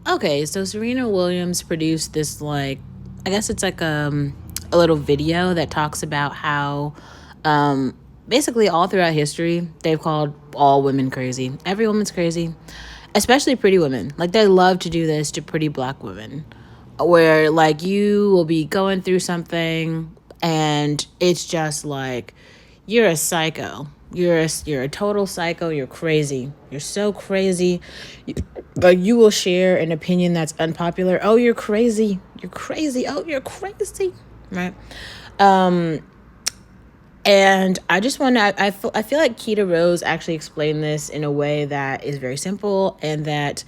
Okay, so Serena Williams produced this, like, I guess it's like a little video that talks about how basically all throughout history they've called all women crazy. Every woman's crazy, especially pretty women. Like, they love to do this to pretty black women, where like you will be going through something and it's just like you're a psycho. You're a total psycho. You're crazy. You're so crazy. Like, you will share an opinion that's unpopular. Oh, you're crazy. You're crazy. Oh, you're crazy. Right. And I just want to, I feel like Keita Rose actually explained this in a way that is very simple and that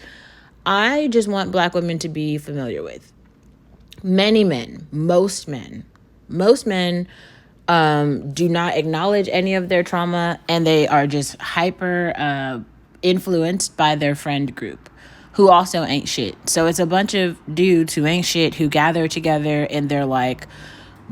I just want black women to be familiar with. Many men, most men do not acknowledge any of their trauma, and they are just hyper influenced by their friend group who also ain't shit. So it's a bunch of dudes who ain't shit who gather together in their like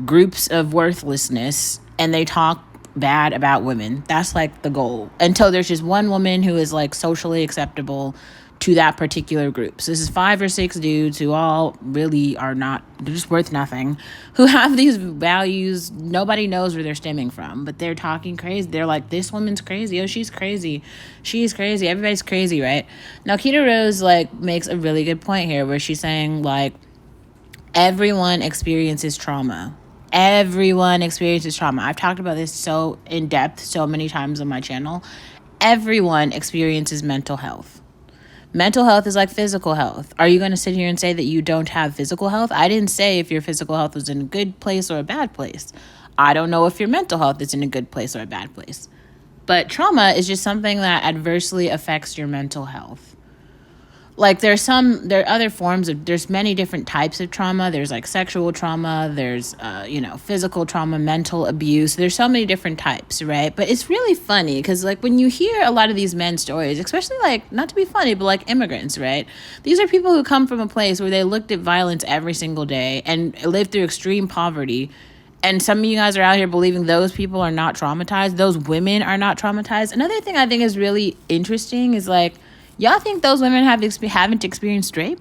groups of worthlessness and they talk bad about women. That's like the goal, until there's just one woman who is like socially acceptable to that particular group. So this is 5 or 6 dudes who all really are not, they're just worth nothing, who have these values. Nobody knows where they're stemming from, but they're talking crazy. They're like, this woman's crazy. Oh, she's crazy. She's crazy. Everybody's crazy, right? Now, Keita Rose like makes a really good point here where she's saying like, everyone experiences trauma. Everyone experiences trauma. I've talked about this so in depth so many times on my channel. Everyone experiences mental health. Mental health is like physical health. Are you going to sit here and say that you don't have physical health? I didn't say if your physical health was in a good place or a bad place. I don't know if your mental health is in a good place or a bad place. But trauma is just something that adversely affects your mental health. Like, there are other forms of, there's many different types of trauma. There's like sexual trauma, there's physical trauma, mental abuse. There's so many different types, right? But it's really funny because like when you hear a lot of these men's stories, especially like, not to be funny, but like immigrants, right? These are people who come from a place where they looked at violence every single day and lived through extreme poverty. And some of you guys are out here believing those people are not traumatized. Those women are not traumatized. Another thing I think is really interesting is like, y'all think those women haven't experienced rape?